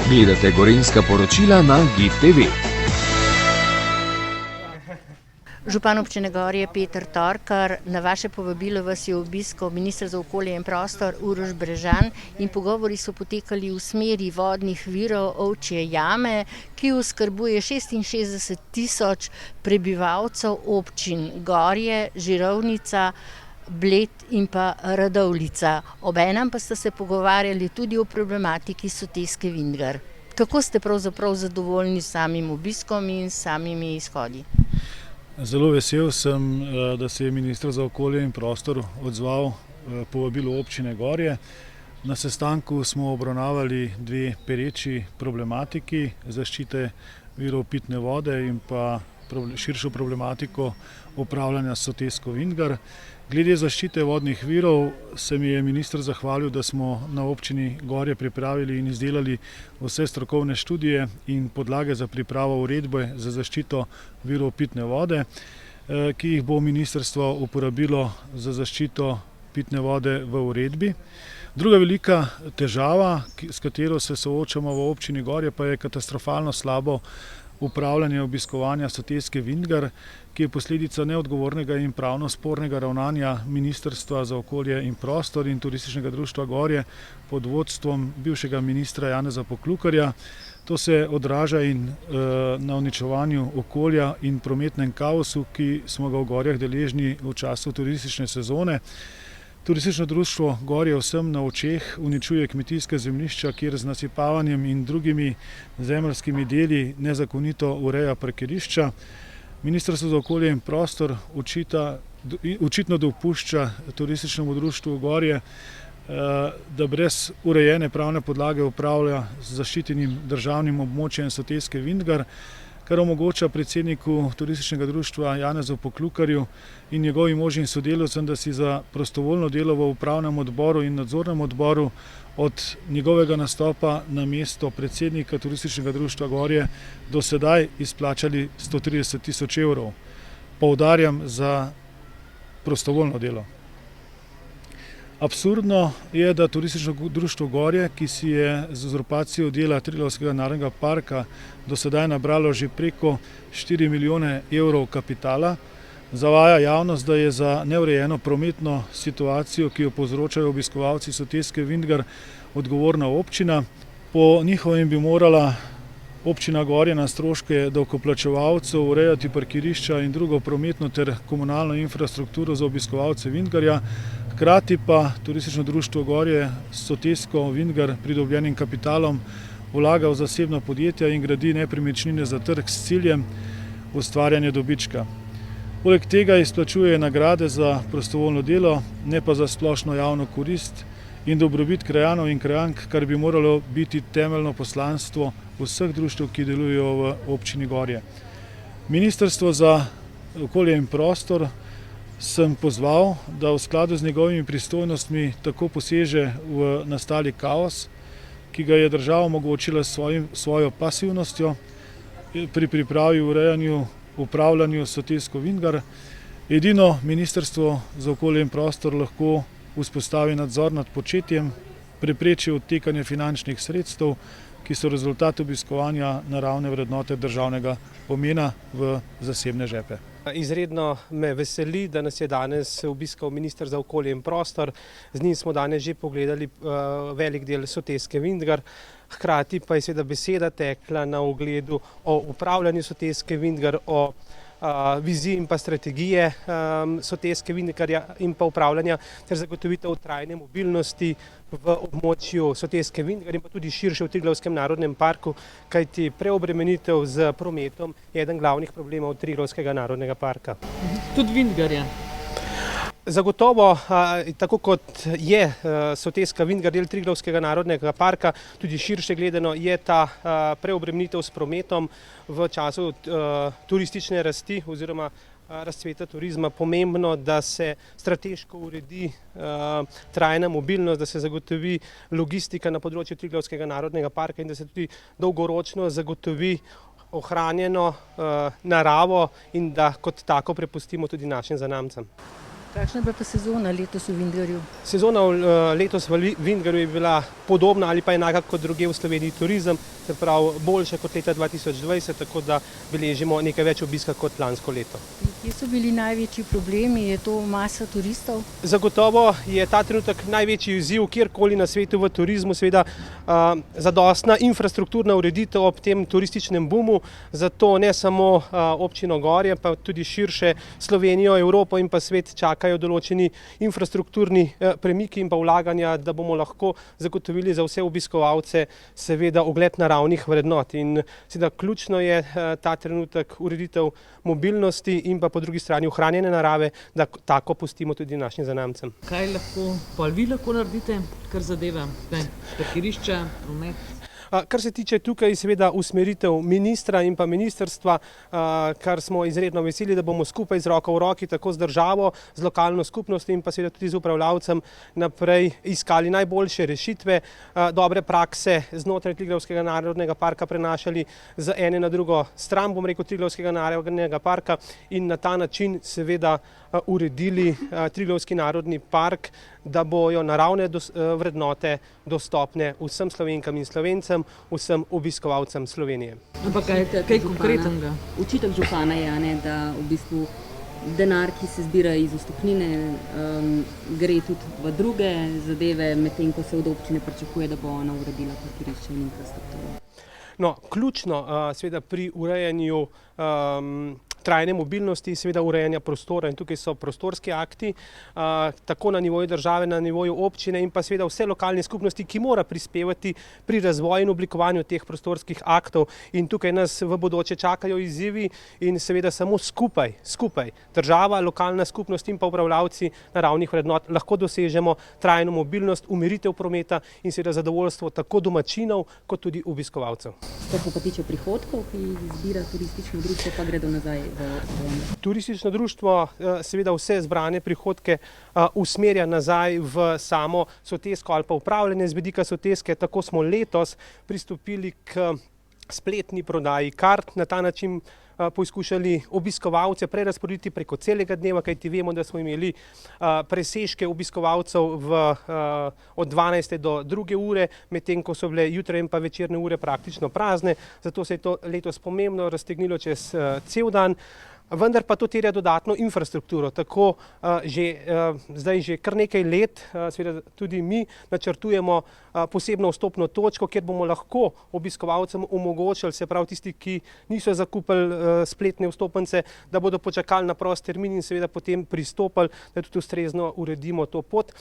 Gledate gorenjska poročila na GIF TV. Župan občine Gorje Peter Torkar, na vaše povabilo vas je obiskal minister za okolje in prostor Uroš Brežan in pogovori so potekali v smeri vodnih virov Ovčje jame, ki oskrbuje 66.000 prebivalcev občin Gorje, Žirovnica, Bled in pa Radovljica. Obenem pa ste se pogovarjali tudi o problematiki Soteske Vintgar. Kako ste pravzaprav zadovoljni s samim obiskom in samimi izhodi? Zelo vesel sem, da se je minister za okolje in prostor odzval povabilu občine Gorje. Na sestanku smo obravnavali dve pereči problematiki zaščite virov pitne vode in pa širšo problematiko upravljanja s Sotesko Vintgar. Glede zaščite vodnih virov se mi je minister zahvalil, da smo na občini Gorje pripravili in izdelali vse strokovne študije in podlage za pripravo uredbe za zaščito virov pitne vode, ki jih bo ministrstvo uporabilo za zaščito pitne vode v uredbi. Druga velika težava, s katero se soočamo v občini Gorje, pa je katastrofalno slabo upravljanje obiskovanja Soteske Vintgar, ki je posledica neodgovornega in pravno spornega ravnanja Ministrstva za okolje in prostor in Turističnega društva Gorje pod vodstvom bivšega ministra Janeza Poklukarja. To se odraža na uničevanju okolja in prometnem kaosu, ki smo ga v Gorjah deležni v času turistične sezone. Turistično društvo Gorje vsem na očeh uničuje kmetijska zemljišča, kjer z nasipavanjem in drugimi zemeljskimi deli nezakonito ureja parkirišča. Ministrstvo za okolje in prostor očitno dopušča Turističnemu društvu Gorje, da brez urejene pravne podlage upravlja z zaščitenim državnim območjem Soteske Vintgar, kar omogoča predsedniku Turističnega društva Janezu Poklukarju in njegovim ožjim sodelavcem, da si za prostovoljno delo v upravnem odboru in nadzornem odboru od njegovega nastopa na mesto predsednika Turističnega društva Gorje do sedaj izplačali 130.000 evrov. Poudarjam, za prostovoljno delo. Absurdno je, da Turistično društvo Gorje, ki si je z uzurpacijo dela Triglavskega narodnega parka do sedaj nabralo že preko 4 milijone evrov kapitala, zavaja javnost, da je za neurejeno prometno situacijo, ki jo povzročajo obiskovalci Soteske Vintgar, odgovorna občina. Po njihovem bi morala občina Gorje na stroške davkoplačevalcev urejati parkirišča in drugo prometno ter komunalno infrastrukturo za obiskovalce Vintgarja. Hkrati pa Turistično društvo Gorje s Sotesko Vintgar pridobljenim kapitalom vlaga v zasebna podjetja in gradi nepremičnine za trg s ciljem ustvarjanja dobička. Poleg tega izplačuje nagrade za prostovoljno delo, ne pa za splošno javno korist in dobrobit krajanov in krajank, kar bi moralo biti temeljno poslanstvo vseh društev, ki delujejo v občini Gorje. Ministrstvo za okolje in prostor sem pozval, da v skladu z njegovimi pristojnostmi tako poseže v nastali kaos, ki ga je država omogočila s svojo pasivnostjo pri pripravi, urejanju, upravljanju Sotesko Vintgar. Edino Ministrstvo za okolje in prostor lahko vzpostavi nadzor nad početjem, prepreči odtekanje finančnih sredstev, ki so rezultat obiskovanja naravne vrednote državnega pomena v zasebne žepe. Izredno me veseli, da nas je danes obiskal minister za okolje in prostor. Z njim smo danes že pogledali velik del Soteske Vintgar. Hkrati pa je seveda beseda tekla na ogledu o upravljanju Soteske Vintgar, o viziji in pa strategije Soteske Vintgarja in pa upravljanja ter zagotovitev trajne mobilnosti v območju Soteske Vintgar in pa tudi širše v Triglavskem narodnem parku, kajti preobremenitev z prometom je eden glavnih problemov Triglavskega narodnega parka. Tudi Vintgarja. Zagotovo, tako kot je Soteska Vintgar del Triglavskega narodnega parka, tudi širše gledano je ta preobremenitev s prometom v času turistične rasti oziroma razcveta turizma pomembno, da se strateško uredi trajna mobilnost, da se zagotovi logistika na področju Triglavskega narodnega parka in da se tudi dolgoročno zagotovi ohranjeno naravo in da kot tako prepustimo tudi našim zanamcem. Kakšna je bila pa sezona letos v Vintgarju? Sezona letos v Vintgarju je bila podobna ali pa enaka kot drugje v Sloveniji turizem, se pravi boljša kot leta 2020, tako da beležimo nekaj več obiska kot lansko leto. Kje so bili največji problemi? Je to masa turistov? Zagotovo je ta trenutek največji izziv kjerkoli na svetu v turizmu, seveda zadostna infrastrukturna ureditev ob tem turističnem bumu, zato ne samo občino Gorje, pa tudi širše Slovenijo, Evropo in pa svet čakajo določeni infrastrukturni premiki in pa vlaganja, da bomo lahko zagotovili za vse obiskovalce seveda ogled naravnih vrednot. In seveda ključno je ta trenutek ureditev mobilnosti in pa po drugi strani ohranjene narave, da tako pustimo tudi našim zanamcem. Kaj vi lahko naredite, kar zadeva parkirišča, promet? Kar se tiče tukaj seveda usmeritev ministra in pa ministrstva, kar smo izredno veseli, da bomo skupaj z roko v roki, tako z državo, z lokalno skupnostjo in pa seveda tudi z upravljavcem naprej iskali najboljše rešitve, dobre prakse znotraj Triglavskega narodnega parka prenašali z ene na drugo stran, bom rekel, Triglavskega narodnega parka in na ta način seveda uredili Triglavski narodni park, da bojo naravne vrednote dostopne vsem Slovenkam in Slovencem, vsem obiskovalcem Slovenije. Ampak kaj konkretnega? Očitek župana je, da v bistvu denar, ki se zbira iz vstopnine, gre tudi v druge zadeve, medtem ko se od občine pričakuje, da bo ona uredila parkirišče in infrastrukturo. No, ključno seveda pri urejanju trajne mobilnosti, seveda urejanja prostora in tukaj so prostorski akti, tako na nivoju države, na nivoju občine in pa seveda vse lokalne skupnosti, ki mora prispevati pri razvoju in oblikovanju teh prostorskih aktov in tukaj nas v bodoče čakajo izzivi in seveda samo skupaj, država, lokalna skupnost in pa upravljavci naravnih vrednot lahko dosežemo trajno mobilnost, umiritev prometa in seveda zadovoljstvo tako domačinov kot tudi obiskovalcev. Kar se pa tiče prihodkov, ki jih zbira turistično društvo, pa gredo nazaj. Turistično društvo seveda vse zbrane prihodke usmerja nazaj v samo sotesko ali pa upravljanje z vidika soteske. Tako smo letos pristopili k spletni prodaji kart, na ta način poizkušali obiskovalce prerazporediti preko celega dneva, kajti vemo, da smo imeli presežke obiskovalcev od 12. do 2. ure, medtem ko so bile jutra in pa večerne ure praktično prazne, zato se je to letos pomembno raztegnilo čez cel dan. Vendar pa to terja dodatno infrastrukturo, tako zdaj že kar nekaj let, seveda tudi mi načrtujemo posebno vstopno točko, kjer bomo lahko obiskovalcem omogočili, se pravi tisti, ki niso zakupili spletne vstopnice, da bodo počakali na prost termin in seveda potem pristopili, da tudi ustrezno uredimo to pot.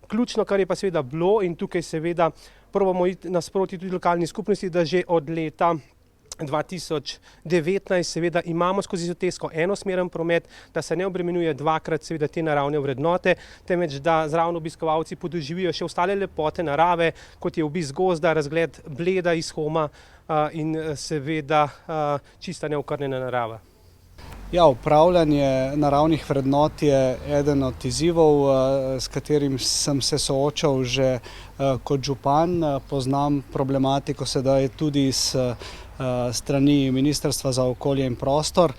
Ključno, kar je pa seveda bilo in tukaj seveda probamo iti nasproti tudi lokalni skupnosti, da že od leta 2019 seveda imamo skozi sotesko enosmeren promet, da se ne obremenjuje dvakrat seveda te naravne vrednote, temveč da zraven obiskovalci podoživijo še ostale lepote narave, kot je obisk gozda, razgled Bleda iz Homa in seveda čista neokrnjena narava. Ja, upravljanje naravnih vrednot je eden od izzivov, s katerim sem se soočal že kot župan. Poznam problematiko sedaj tudi s strani Ministrstva za okolje in prostor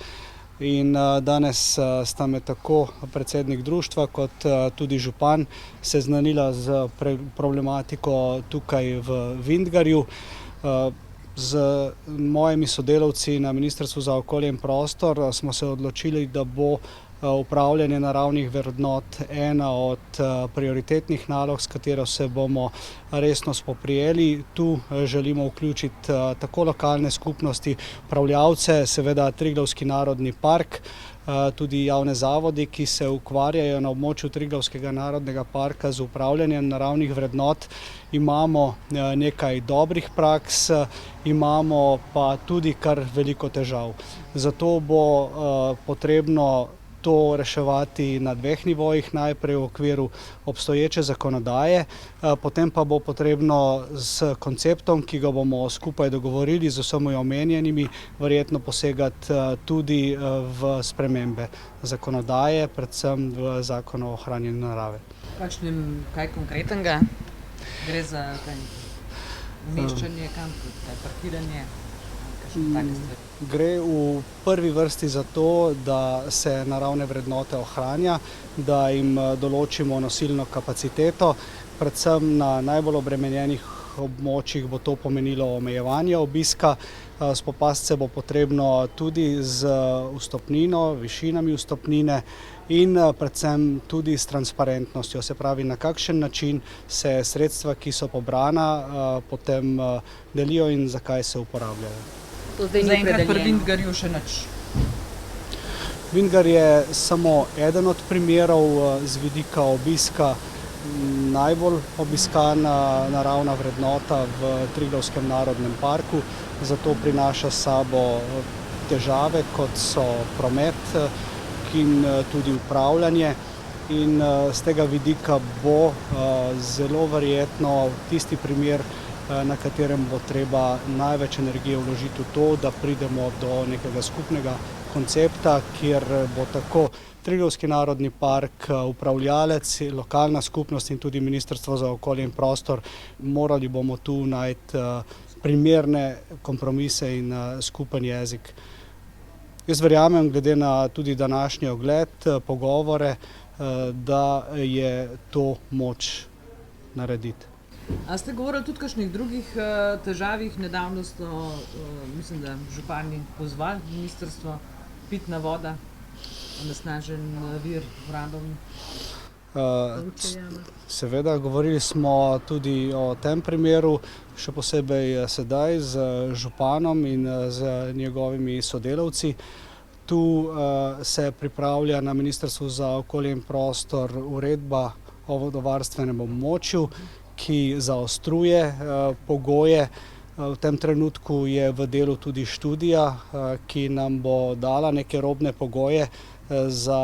in danes sta me tako predsednik društva kot tudi župan seznanila z problematiko tukaj v Vintgarju. Z mojimi sodelavci na Ministrstvu za okolje in prostor smo se odločili, da bo upravljanje naravnih vrednot ena od prioritetnih nalog, s katero se bomo resno spoprijeli. Tu želimo vključiti tako lokalne skupnosti, upravljavce, seveda Triglavski narodni park, tudi javne zavodi, ki se ukvarjajo na območju Triglavskega narodnega parka z upravljanjem naravnih vrednot. Imamo nekaj dobrih praks, imamo pa tudi kar veliko težav. Zato bo potrebno to reševati na dveh nivojih, najprej v okviru obstoječe zakonodaje, potem pa bo potrebno s konceptom, ki ga bomo skupaj dogovorili z vsemi omenjenimi, verjetno posegati tudi v spremembe zakonodaje, predvsem v Zakon o ohranjanju narave. Kaj konkretnega? Gre za umeščanje, parkiranje? kakšne take stvari? Gre v prvi vrsti za to, da se naravne vrednote ohranja, da jim določimo nosilno kapaciteto, predvsem na najbolj obremenjenih območjih bo to pomenilo omejevanje obiska. Spopasti se bo potrebno tudi z vstopnino, višinami vstopnine in predvsem tudi s transparentnostjo, se pravi, na kakšen način se sredstva, ki so pobrana, potem delijo in zakaj se uporabljajo. Zaenkrat pri Vintgarju še nič. Vintgar je samo eden od primerov z vidika obiska. Najbolj obiskana naravna vrednota v Triglavskem narodnem parku, zato prinaša s sabo težave, kot so promet in tudi upravljanje. In z tega vidika bo zelo verjetno tisti primer, na katerem bo treba največ energije vložiti v to, da pridemo do nekega skupnega koncepta, kjer bo tako Triglavski narodni park, upravljalec, lokalna skupnost in tudi Ministrstvo za okolje in prostor. Morali bomo tu najti primerne kompromise in skupen jezik. Jaz verjamem, glede na tudi današnji ogled, pogovore, da je to moč narediti. A ste govorili tudi o kakšnih drugih težavah? Nedavno so, mislim, da župani pozvali ministrstvo, pitna voda, onesnažen vir v Radovni. Seveda, govorili smo tudi o tem primeru, še posebej sedaj z županom in z njegovimi sodelavci. Tu se pripravlja na Ministrstvu za okolje in prostor uredba o vodovarstvenem območju, ki zaostruje pogoje. V tem trenutku je v delu tudi študija, ki nam bo dala neke robne pogoje za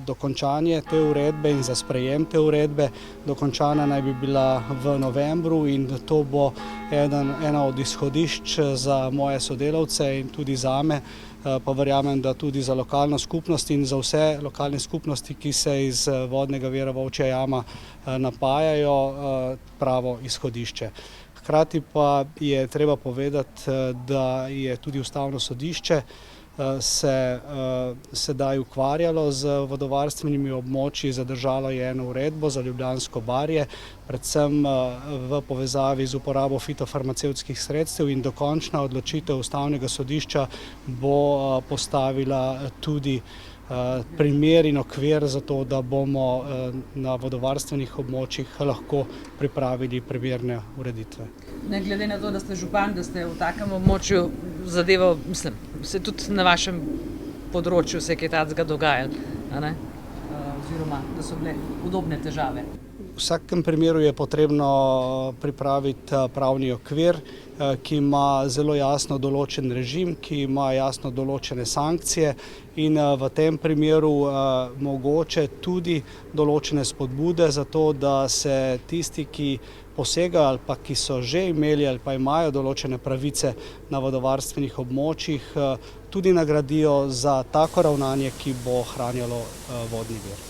dokončanje te uredbe in za sprejem te uredbe. Dokončana naj bi bila v novembru in to bo ena od izhodišč za moje sodelavce in tudi zame, pa verjamem, da tudi za lokalno skupnost in za vse lokalne skupnosti, ki se iz vodnega vira Volčja jama napajajo, pravo izhodišče. Hkrati pa je treba povedati, da je tudi Ustavno sodišče se sedaj ukvarjalo z vodovarstvenimi območji, zadržalo je eno uredbo za Ljubljansko barje, predvsem v povezavi z uporabo fitofarmacevtskih sredstev, in dokončna odločitev Ustavnega sodišča bo postavila tudi primer in okvir za to, da bomo na vodovarstvenih območjih lahko pripravili primerne ureditve. Ne glede na to, da ste župan, da ste v takem območju, zadevo, mislim, se tudi na vašem področju se je kaj takega dogajalo, a ne? Oziroma, da so bile podobne težave. V vsakem primeru je potrebno pripraviti pravni okvir, ki ima zelo jasno določen režim, ki ima jasno določene sankcije in v tem primeru mogoče tudi določene spodbude za to, da se tisti, ki posegajo ali pa ki so že imeli ali pa imajo določene pravice na vodovarstvenih območjih, tudi nagradijo za tako ravnanje, ki bo ohranjalo vodni vir.